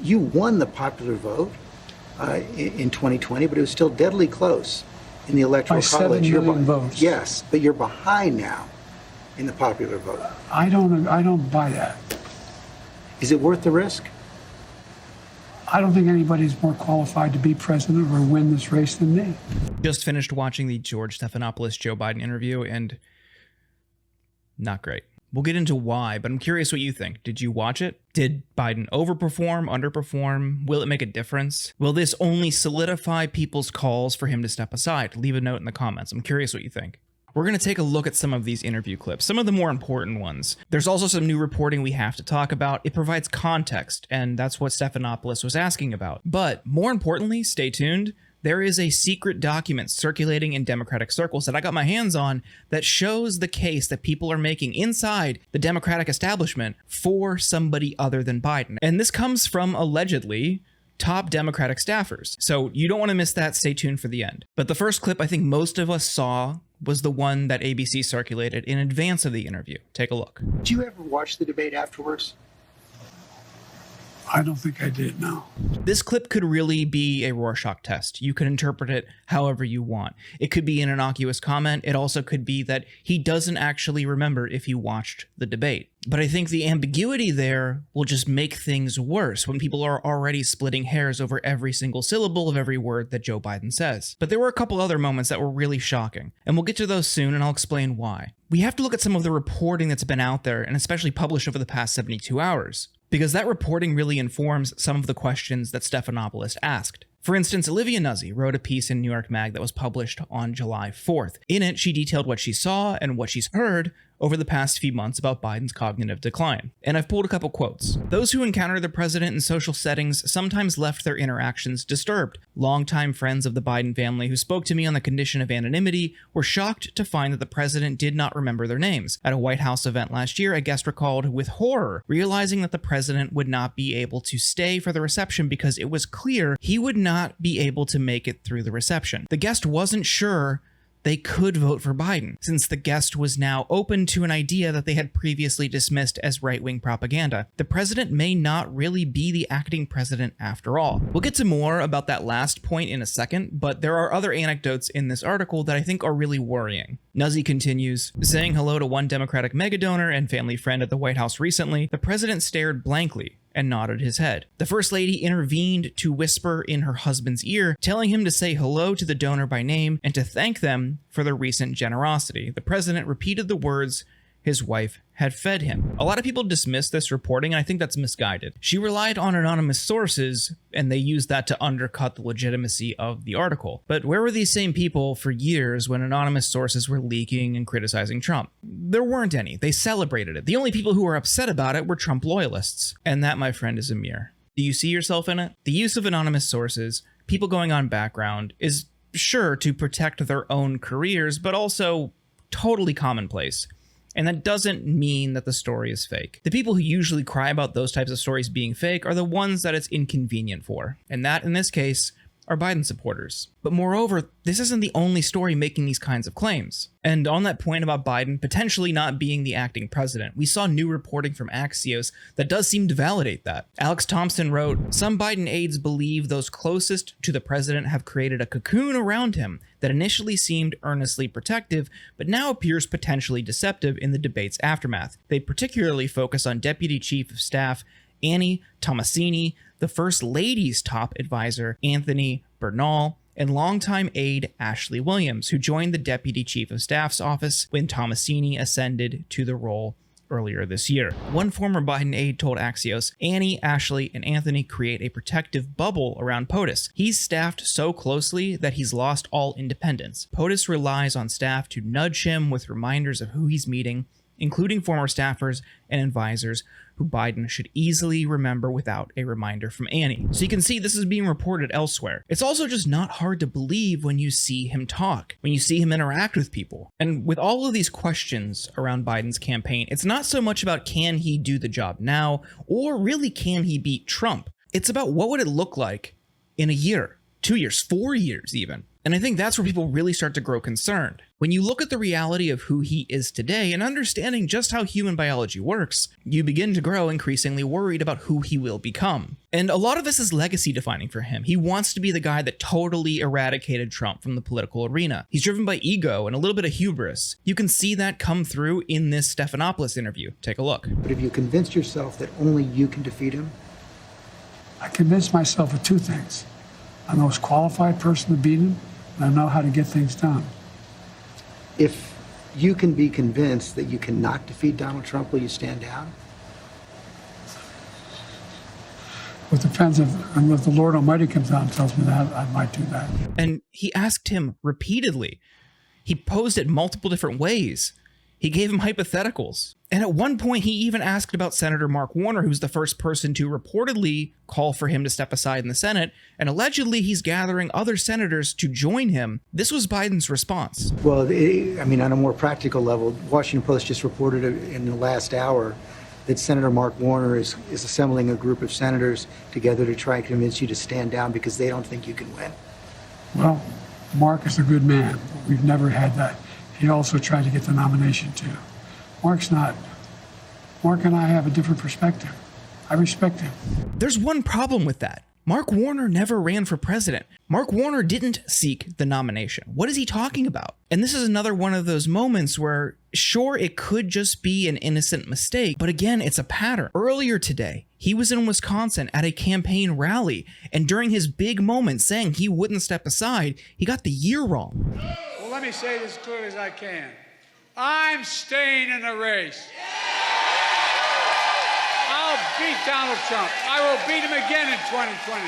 You won the popular vote in 2020, but it was still deadly close in the electoral By college. 7 million votes. Yes, but you're behind now in the popular vote. I don't buy that. Is it worth the risk? I don't think anybody's more qualified to be president or win this race than me. Just finished watching the George Stephanopoulos Joe Biden interview, and not great. We'll get into why, but I'm curious what you think. Did you watch it? Did Biden overperform, underperform? Will it make a difference? Will this only solidify people's calls for him to step aside? Leave a note in the comments. I'm curious what you think. We're going to take a look at some of these interview clips, some of the more important ones. There's also some new reporting we have to talk about. It provides context, and that's what Stephanopoulos was asking about. But more importantly, stay tuned. There is a secret document circulating in Democratic circles that I got my hands on that shows the case that people are making inside the Democratic establishment for somebody other than Biden. And this comes from, allegedly, top Democratic staffers. So you don't want to miss that. Stay tuned for the end. But the first clip I think most of us saw was the one that ABC circulated in advance of the interview. Take a look. Did you ever watch the debate afterwards? I don't think I did, no. This clip could really be a Rorschach test. You could interpret it however you want. It could be an innocuous comment. It also could be that he doesn't actually remember if he watched the debate. But I think the ambiguity there will just make things worse when people are already splitting hairs over every single syllable of every word that Joe Biden says. But there were a couple other moments that were really shocking, and we'll get to those soon, and I'll explain why. We have to look at some of the reporting that's been out there, and especially published over the past 72 hours. Because that reporting really informs some of the questions that Stephanopoulos asked. For instance, Olivia Nuzzi wrote a piece in New York Mag that was published on July 4th. In it, she detailed what she saw and what she's heard over the past few months about Biden's cognitive decline. And I've pulled a couple quotes. Those who encounter the president in social settings sometimes left their interactions disturbed. Longtime friends of the Biden family who spoke to me on the condition of anonymity were shocked to find that the president did not remember their names. At a White House event last year, a guest recalled with horror, realizing that the president would not be able to stay for the reception because it was clear he would not be able to make it through the reception. The guest wasn't sure they could vote for Biden, since the guest was now open to an idea that they had previously dismissed as right-wing propaganda. The president may not really be the acting president after all. We'll get to more about that last point in a second, but there are other anecdotes in this article that I think are really worrying. Nuzzi continues, saying hello to one Democratic megadonor and family friend at the White House recently, the president stared blankly and nodded his head. The First Lady intervened to whisper in her husband's ear, telling him to say hello to the donor by name and to thank them for their recent generosity. The president repeated the words his wife had fed him. A lot of people dismiss this reporting, and I think that's misguided. She relied on anonymous sources, and they used that to undercut the legitimacy of the article. But where were these same people for years when anonymous sources were leaking and criticizing Trump? There weren't any. They celebrated it. The only people who were upset about it were Trump loyalists. And that, my friend, is a mirror. Do you see yourself in it? The use of anonymous sources, people going on background, is sure to protect their own careers, but also totally commonplace. And that doesn't mean that the story is fake. The people who usually cry about those types of stories being fake are the ones that it's inconvenient for. And that, in this case, are Biden supporters. But moreover, this isn't the only story making these kinds of claims. And on that point about Biden potentially not being the acting president, we saw new reporting from Axios that does seem to validate that. Alex Thompson wrote, some Biden aides believe those closest to the president have created a cocoon around him that initially seemed earnestly protective, but now appears potentially deceptive in the debate's aftermath. They particularly focus on Deputy Chief of Staff Annie Tomasini, the First Lady's top advisor, Anthony Bernal, and longtime aide Ashley Williams, who joined the Deputy Chief of Staff's office when Tomasini ascended to the role earlier this year. One former Biden aide told Axios, Annie, Ashley, and Anthony create a protective bubble around POTUS. He's staffed so closely that he's lost all independence. POTUS relies on staff to nudge him with reminders of who he's meeting, including former staffers and advisors who Biden should easily remember without a reminder from Annie. So you can see this is being reported elsewhere. It's also just not hard to believe when you see him talk, when you see him interact with people. And with all of these questions around Biden's campaign, it's not so much about can he do the job now, or really can he beat Trump? It's about what would it look like in a year, 2 years, 4 years even. And I think that's where people really start to grow concerned. When you look at the reality of who he is today and understanding just how human biology works, you begin to grow increasingly worried about who he will become. And a lot of this is legacy defining for him. He wants to be the guy that totally eradicated Trump from the political arena. He's driven by ego and a little bit of hubris. You can see that come through in this Stephanopoulos interview. Take a look. But have you convinced yourself that only you can defeat him? I convinced myself of two things. I'm the most qualified person to beat him, and I know how to get things done. If you can be convinced that you cannot defeat Donald Trump, will you stand down? It depends and if the Lord Almighty comes down and tells me that, I might do that. And he asked him repeatedly. He posed it multiple different ways. He gave him hypotheticals. And at one point, he even asked about Senator Mark Warner, who's the first person to reportedly call for him to step aside in the Senate. And allegedly, he's gathering other senators to join him. This was Biden's response. Well, on a more practical level, Washington Post just reported in the last hour that Senator Mark Warner is assembling a group of senators together to try and convince you to stand down because they don't think you can win. Well, Mark is a good man. We've never had that. He also tried to get the nomination too. Mark's not. Mark and I have a different perspective. I respect him. There's one problem with that. Mark Warner never ran for president. Mark Warner didn't seek the nomination. What is he talking about? And this is another one of those moments where, sure, it could just be an innocent mistake, but again, it's a pattern. Earlier today, he was in Wisconsin at a campaign rally, and during his big moment saying he wouldn't step aside, he got the year wrong. Well, let me say this as clearly as I can. I'm staying in the race. I'll beat Donald Trump. I will beat him again in 2020.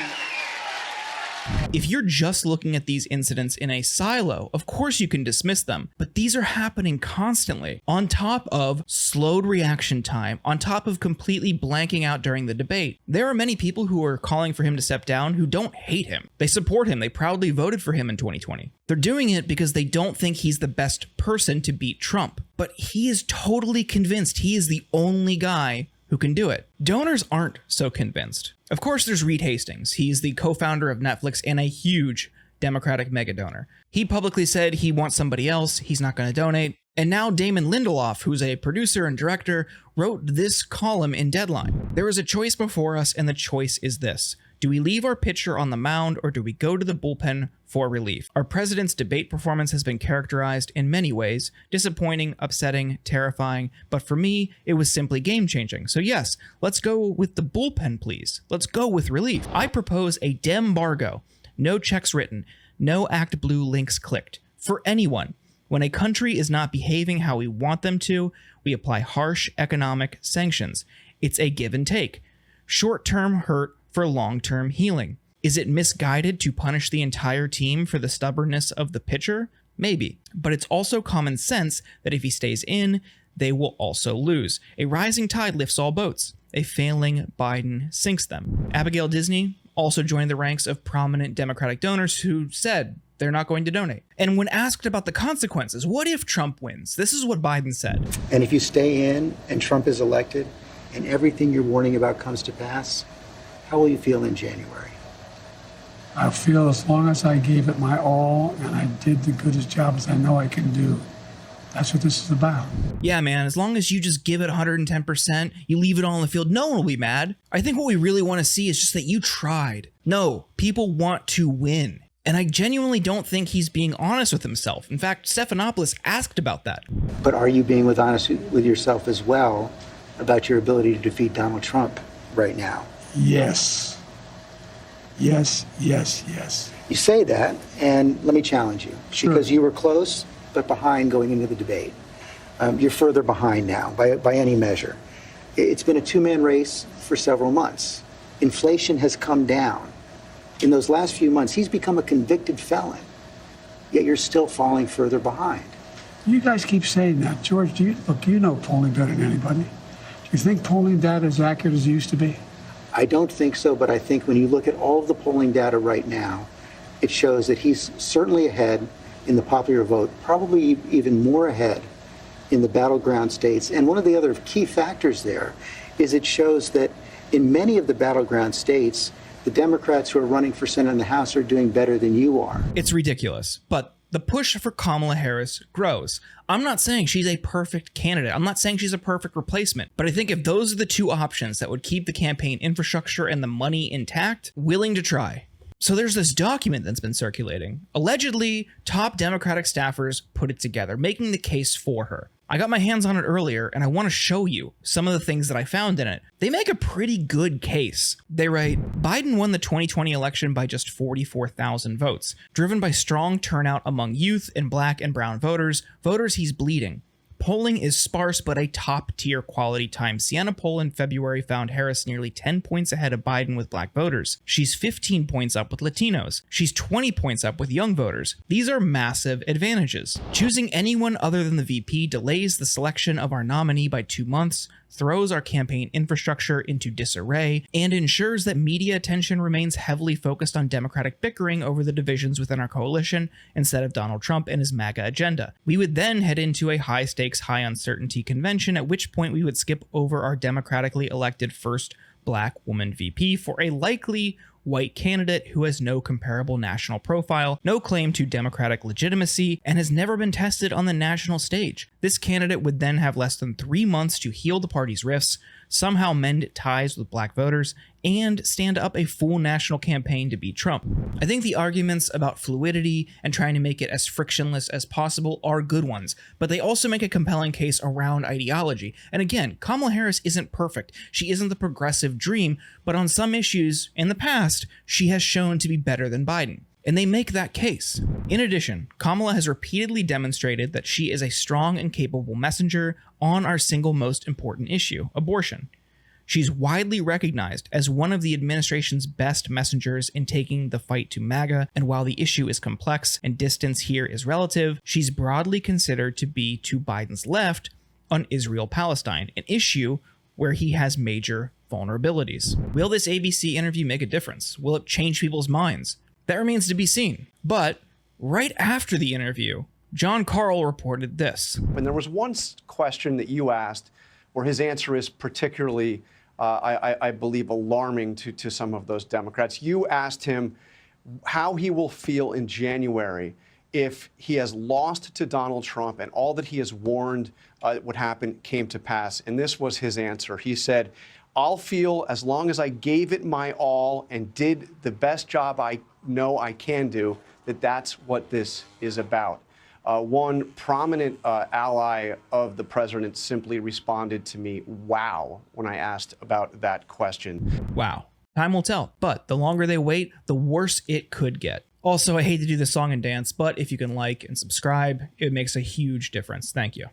If you're just looking at these incidents in a silo, of course you can dismiss them, but these are happening constantly, on top of slowed reaction time, on top of completely blanking out during the debate. There are many people who are calling for him to step down who don't hate him. They support him. They proudly voted for him in 2020. They're doing it because they don't think he's the best person to beat Trump. But he is totally convinced he is the only guy who can do it. Donors aren't so convinced. Of course, there's Reed Hastings. He's the co-founder of Netflix and a huge Democratic mega donor. He publicly said he wants somebody else. He's not going to donate. And now Damon Lindelof, who's a producer and director, wrote this column in Deadline. There is a choice before us, and the choice is this. Do we leave our pitcher on the mound, or do we go to the bullpen for relief? Our president's debate performance has been characterized in many ways, disappointing, upsetting, terrifying, but for me, it was simply game-changing. So yes, let's go with the bullpen, please. Let's go with relief. I propose a dembargo, no checks written, no Act Blue links clicked, for anyone. When a country is not behaving how we want them to, we apply harsh economic sanctions. It's a give and take. Short-term hurt for long-term healing. Is it misguided to punish the entire team for the stubbornness of the pitcher? Maybe. But it's also common sense that if he stays in, they will also lose. A rising tide lifts all boats. A failing Biden sinks them. Abigail Disney also joined the ranks of prominent Democratic donors who said they're not going to donate. And when asked about the consequences, what if Trump wins? This is what Biden said. And if you stay in and Trump is elected and everything you're warning about comes to pass, how will you feel in January? I feel as long as I gave it my all and I did the goodest job as I know I can do. That's what this is about. Yeah, man, as long as you just give it 110%, you leave it all on the field, no one will be mad. I think what we really want to see is just that you tried. No, people want to win. And I genuinely don't think he's being honest with himself. In fact, Stephanopoulos asked about that. But are you being honest with yourself as well about your ability to defeat Donald Trump right now? Yes. Yes, yes, yes. You say that, and let me challenge you. Sure. Because you were close, but behind going into the debate. You're further behind now, by any measure. It's been a two-man race for several months. Inflation has come down. In those last few months, he's become a convicted felon, yet you're still falling further behind. You guys keep saying that. George, you know polling better than anybody. Do you think polling data is accurate as it used to be? I don't think so, but I think when you look at all of the polling data right now, it shows that he's certainly ahead in the popular vote, probably even more ahead in the battleground states. And one of the other key factors there is it shows that in many of the battleground states, The Democrats who are running for Senate and the House are doing better than you are. It's ridiculous, but the push for Kamala Harris grows. I'm not saying she's a perfect candidate. I'm not saying she's a perfect replacement. But I think if those are the two options that would keep the campaign infrastructure and the money intact, willing to try. So there's this document that's been circulating. Allegedly, top Democratic staffers put it together, making the case for her. I got my hands on it earlier, and I want to show you some of the things that I found in it. They make a pretty good case. They write, Biden won the 2020 election by just 44,000 votes, driven by strong turnout among youth and black and brown voters he's bleeding. Polling is sparse, but a top-tier quality Times Siena poll in February found Harris nearly 10 points ahead of Biden with black voters. She's 15 points up with Latinos. She's 20 points up with young voters. These are massive advantages. Choosing anyone other than the VP delays the selection of our nominee by 2 months, throws our campaign infrastructure into disarray, and ensures that media attention remains heavily focused on Democratic bickering over the divisions within our coalition instead of Donald Trump and his MAGA agenda. We would then head into a high-stakes, high-uncertainty convention, at which point we would skip over our democratically elected first black woman VP for a likely white candidate who has no comparable national profile, no claim to Democratic legitimacy, and has never been tested on the national stage. This candidate would then have less than 3 months to heal the party's rifts, somehow mend ties with black voters, and stand up a full national campaign to beat Trump. I think the arguments about fluidity and trying to make it as frictionless as possible are good ones, but they also make a compelling case around ideology. And again, Kamala Harris isn't perfect. She isn't the progressive dream, but on some issues in the past, she has shown to be better than Biden. And they make that case. In addition, Kamala has repeatedly demonstrated that she is a strong and capable messenger on our single most important issue, abortion. She's widely recognized as one of the administration's best messengers in taking the fight to MAGA, and while the issue is complex and distance here is relative, she's broadly considered to be to Biden's left on Israel-Palestine, an issue where he has major vulnerabilities. Will this ABC interview make a difference? Will it change people's minds? That remains to be seen. But right after the interview, John Carl reported this. And there was one question that you asked where his answer is particularly, I believe, alarming to some of those Democrats. You asked him how he will feel in January if he has lost to Donald Trump and all that he has warned would happen came to pass. And this was his answer. He said, I'll feel, as long as I gave it my all and did the best job I know I can do, that that's what this is about. One prominent ally of the president simply responded to me, wow, when I asked about that question. Wow. Time will tell, but the longer they wait, the worse it could get. Also, I hate to do the song and dance, but if you can like and subscribe, it makes a huge difference. Thank you.